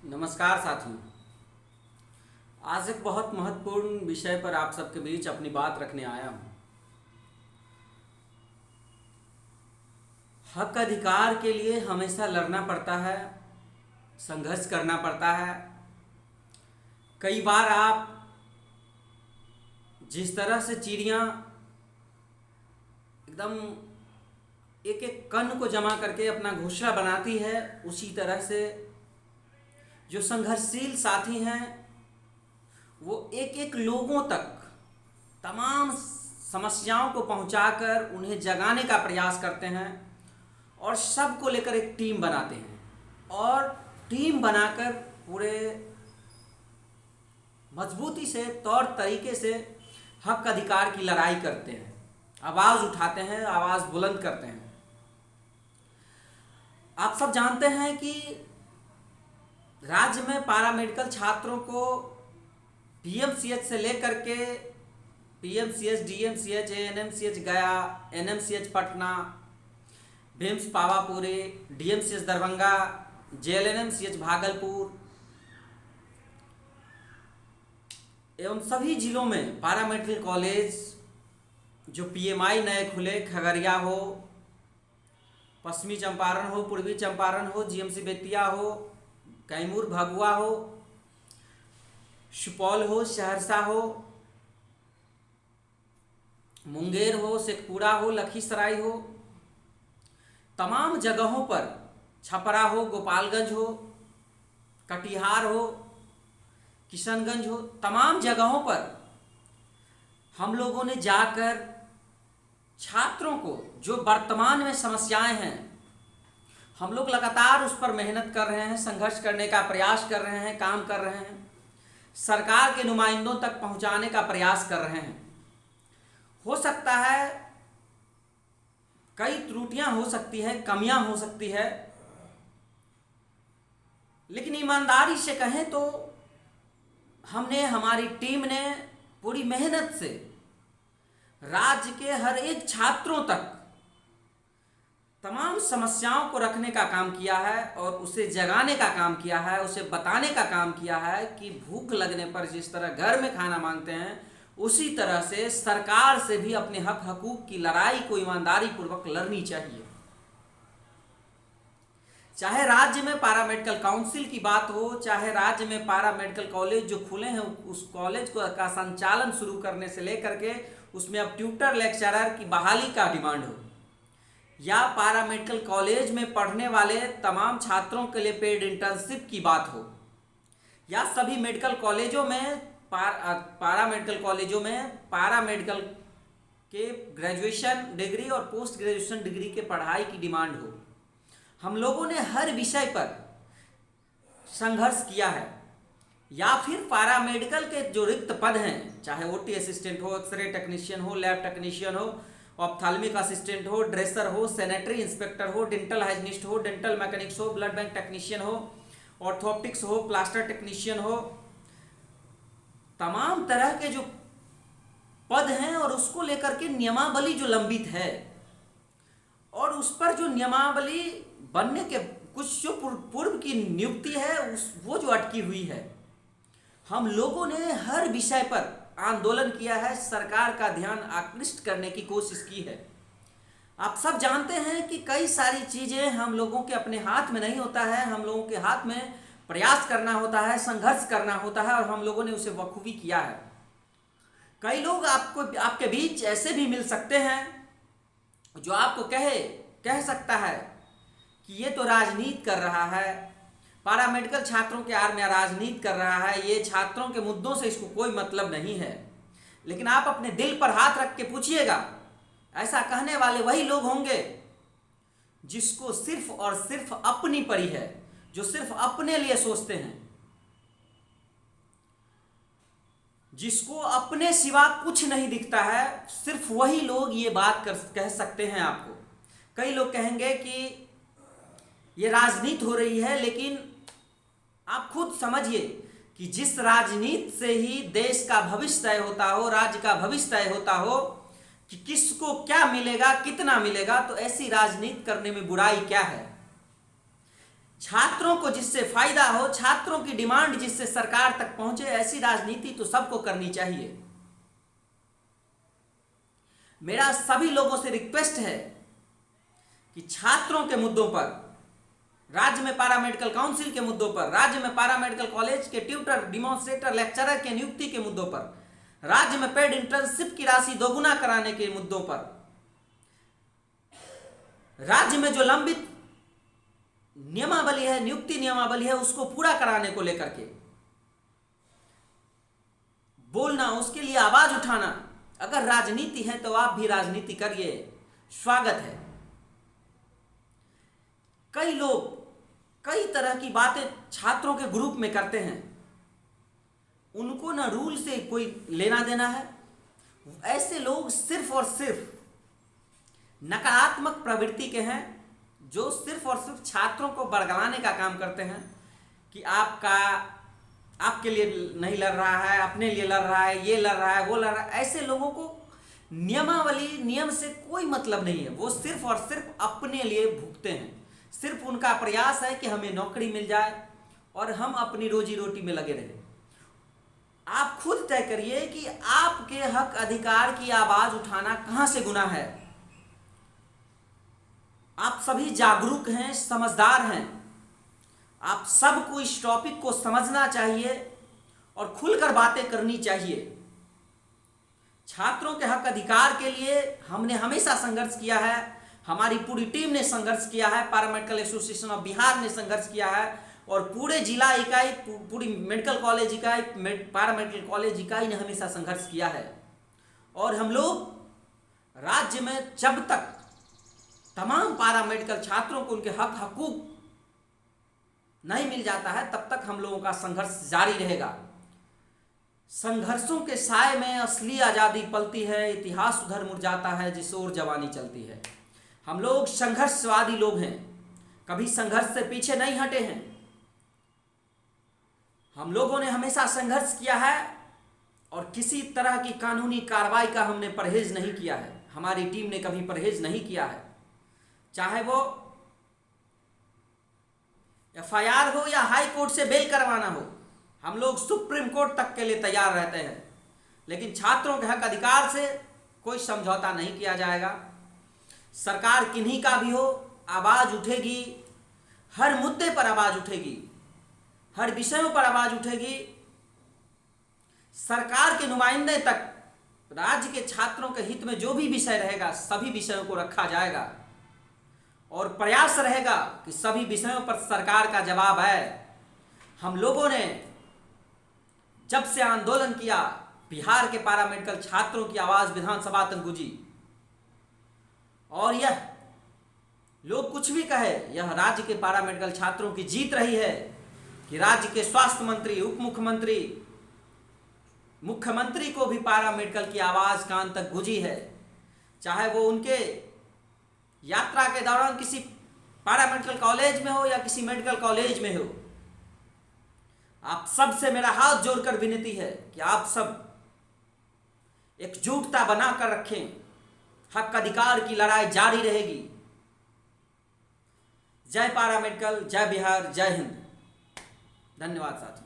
नमस्कार साथियों। आज एक बहुत महत्वपूर्ण विषय पर आप सबके बीच अपनी बात रखने आया हूँ। हक अधिकार के लिए हमेशा लड़ना पड़ता है, संघर्ष करना पड़ता है। कई बार आप जिस तरह से चिड़िया एकदम एक एक कण को जमा करके अपना घोंसला बनाती है, उसी तरह से जो संघर्षशील साथी हैं वो एक एक लोगों तक तमाम समस्याओं को पहुंचाकर उन्हें जगाने का प्रयास करते हैं और सबको लेकर एक टीम बनाते हैं और टीम बनाकर पूरे मजबूती से तौर तरीके से हक अधिकार की लड़ाई करते हैं, आवाज़ उठाते हैं, आवाज़ बुलंद करते हैं। आप सब जानते हैं कि राज्य में पैरामेडिकल छात्रों को पीएमसीएच से लेकर के पीएमसीएच, डीएमसीएच, एएनएमसीएच गया, NMCH Patna, beams Pawapuri, DMCH Darbhanga, JLNMCH Bhagalpur एवं सभी जिलों में पैरामेडिकल कॉलेज जो पीएमआई नए खुले, खगड़िया हो, पश्चिमी चंपारण हो, पूर्वी चंपारण हो, जीएमसी बेतिया हो, कैमूर भगुआ हो, सुपौल हो, सहरसा हो, मुंगेर हो, शेखपुरा हो, लखीसराय हो, तमाम जगहों पर, छपरा हो, गोपालगंज हो, कटिहार हो, किशनगंज हो, तमाम जगहों पर हम लोगों ने जाकर छात्रों को जो वर्तमान में समस्याएं हैं, हम लोग लगातार उस पर मेहनत कर रहे हैं, संघर्ष करने का प्रयास कर रहे हैं, काम कर रहे हैं, सरकार के नुमाइंदों तक पहुंचाने का प्रयास कर रहे हैं। हो सकता है कई त्रुटियां हो सकती है, कमियां हो सकती है, लेकिन ईमानदारी से कहें तो हमारी टीम ने पूरी मेहनत से राज्य के हर एक छात्रों तक तमाम समस्याओं को रखने का काम किया है और उसे जगाने का काम किया है, उसे बताने का काम किया है कि भूख लगने पर जिस तरह घर में खाना मांगते हैं, उसी तरह से सरकार से भी अपने हक हकूक की लड़ाई को ईमानदारी पूर्वक लड़नी चाहिए। चाहे राज्य में पैरामेडिकल काउंसिल की बात हो, चाहे राज्य में पैरामेडिकल कॉलेज जो खुले हैं उस कॉलेज को का संचालन शुरू करने से लेकर के उसमें अब ट्यूटर लेक्चरर की बहाली का डिमांड हो, या पैरामेडिकल कॉलेज में पढ़ने वाले तमाम छात्रों के लिए पेड इंटर्नशिप की बात हो, या सभी मेडिकल कॉलेजों में पैरामेडिकल कॉलेजों में पैरामेडिकल के ग्रेजुएशन डिग्री और पोस्ट ग्रेजुएशन डिग्री के पढ़ाई की डिमांड हो। हम लोगों ने हर विषय पर संघर्ष किया है, या फिर पैरामेडिकल के जो रिक्त पद हैं, चाहे ओटी असिस्टेंट हो, एक्सरे टेक्नीशियन हो, लैब टेक्नीशियन हो, ऑप्थाल्मिक असिस्टेंट हो, ड्रेसर हो, सैनिटरी इंस्पेक्टर हो, डेंटल हाइजीनिस्ट हो, डेंटल मैकेनिक्स हो, ब्लड बैंक टेक्नीशियन हो, ऑर्थोप्टिक्स हो, प्लास्टर टेक्नीशियन हो, तमाम तरह के जो पद हैं और उसको लेकर के नियमावली जो लंबित है और उस पर जो नियमावली बनने के कुछ जो पूर्व की नियुक्ति है वो जो अटकी हुई है, हम लोगों ने हर विषय पर आंदोलन किया है, सरकार का ध्यान आकृष्ट करने की कोशिश की है। आप सब जानते हैं कि कई सारी चीज़ें हम लोगों के अपने हाथ में नहीं होता है, हम लोगों के हाथ में प्रयास करना होता है, संघर्ष करना होता है और हम लोगों ने उसे बखूबी किया है। कई लोग आपके बीच ऐसे भी मिल सकते हैं जो आपको कह सकता है कि ये तो राजनीति कर रहा है, पैरामेडिकल छात्रों के आड़ में राजनीति कर रहा है, ये छात्रों के मुद्दों से इसको कोई मतलब नहीं है। लेकिन आप अपने दिल पर हाथ रख के पूछिएगा, ऐसा कहने वाले वही लोग होंगे जिसको सिर्फ और सिर्फ अपनी पड़ी है, जो सिर्फ अपने लिए सोचते हैं, जिसको अपने सिवा कुछ नहीं दिखता है, सिर्फ वही लोग ये बात कह सकते हैं आपको। कई लोग कहेंगे कि ये राजनीति हो रही है, लेकिन आप खुद समझिए कि जिस राजनीति से ही देश का भविष्य तय होता हो, राज्य का भविष्य तय होता हो कि किसको क्या मिलेगा, कितना मिलेगा, तो ऐसी राजनीति करने में बुराई क्या है। छात्रों को जिससे फायदा हो, छात्रों की डिमांड जिससे सरकार तक पहुंचे, ऐसी राजनीति तो सबको करनी चाहिए। मेरा सभी लोगों से रिक्वेस्ट है कि छात्रों के मुद्दों पर, राज्य में पैरामेडिकल काउंसिल के मुद्दों पर, राज्य में पैरामेडिकल कॉलेज के ट्यूटर, डिमॉन्स्ट्रेटर, लेक्चरर के नियुक्ति के मुद्दों पर, राज्य में पेड इंटर्नशिप की राशि दोगुना कराने के मुद्दों पर, राज्य में जो लंबित नियमावली है, नियुक्ति नियमावली है, उसको पूरा कराने को लेकर के बोलना, उसके लिए आवाज उठाना। अगर राजनीति है तो आप भी राजनीति करिए, स्वागत है। कई लोग कई तरह की बातें छात्रों के ग्रुप में करते हैं, उनको ना रूल से कोई लेना देना है। ऐसे लोग सिर्फ और सिर्फ नकारात्मक प्रवृत्ति के हैं, जो सिर्फ और सिर्फ छात्रों को बरगलाने का काम करते हैं कि आपके लिए नहीं लड़ रहा है, अपने लिए लड़ रहा है, ये लड़ रहा है, वो लड़ रहा है। ऐसे लोगों को नियमावली, नियम से कोई मतलब नहीं है। वो सिर्फ और सिर्फ अपने लिए भुगते हैं। सिर्फ उनका प्रयास है कि हमें नौकरी मिल जाए और हम अपनी रोजी रोटी में लगे रहें। आप खुद तय करिए कि आपके हक अधिकार की आवाज उठाना कहां से गुनाह है। आप सभी जागरूक हैं, समझदार हैं। आप सबको इस टॉपिक को समझना चाहिए और खुलकर बातें करनी चाहिए। छात्रों के हक अधिकार के लिए हमने हमेशा संघर्ष किया है, हमारी पूरी टीम ने संघर्ष किया है, पैरामेडिकल एसोसिएशन ऑफ बिहार ने संघर्ष किया है और पूरे जिला इकाई, पूरी मेडिकल कॉलेज इकाई, पैरामेडिकल कॉलेज इकाई ने हमेशा संघर्ष किया है। और हम लोग राज्य में जब तक तमाम पैरामेडिकल छात्रों को उनके हक हकूक नहीं मिल जाता है, तब तक हम लोगों का संघर्ष जारी रहेगा। संघर्षों के साए में असली आज़ादी पलती है, इतिहास उधर मुड़ जाता है जिस ओर जवानी चलती है। हम लोग संघर्षवादी लोग हैं, कभी संघर्ष से पीछे नहीं हटे हैं। हम लोगों ने हमेशा संघर्ष किया है और किसी तरह की कानूनी कार्रवाई का हमने परहेज नहीं किया है। हमारी टीम ने कभी परहेज नहीं किया है, चाहे वो एफआईआर हो या हाई कोर्ट से बेल करवाना हो। हम लोग सुप्रीम कोर्ट तक के लिए तैयार रहते हैं, लेकिन छात्रों के हक अधिकार से कोई समझौता नहीं किया जाएगा। सरकार किन्हीं का भी हो, आवाज उठेगी, हर मुद्दे पर आवाज उठेगी, हर विषयों पर आवाज उठेगी। सरकार के नुमाइंदे तक राज्य के छात्रों के हित में जो भी विषय रहेगा, सभी विषयों को रखा जाएगा और प्रयास रहेगा कि सभी विषयों पर सरकार का जवाब है। हम लोगों ने जब से आंदोलन किया, बिहार के पैरामेडिकल छात्रों की आवाज विधानसभा तक गूंजी। और यह लोग कुछ भी कहे, यह राज्य के पैरामेडिकल छात्रों की जीत रही है कि राज्य के स्वास्थ्य मंत्री, उप मुख्यमंत्री, मुख्यमंत्री को भी पैरामेडिकल की आवाज कान तक गूंजी है। चाहे वो उनके यात्रा के दौरान किसी पैरामेडिकल कॉलेज में हो या किसी मेडिकल कॉलेज में हो। आप सब से मेरा हाथ जोड़कर विनती है कि आप सब एकजुटता बनाकर रखें। हक अधिकार की लड़ाई जारी रहेगी। जय पैरामेडिकल, जय बिहार, जय हिंद। धन्यवाद साथियों।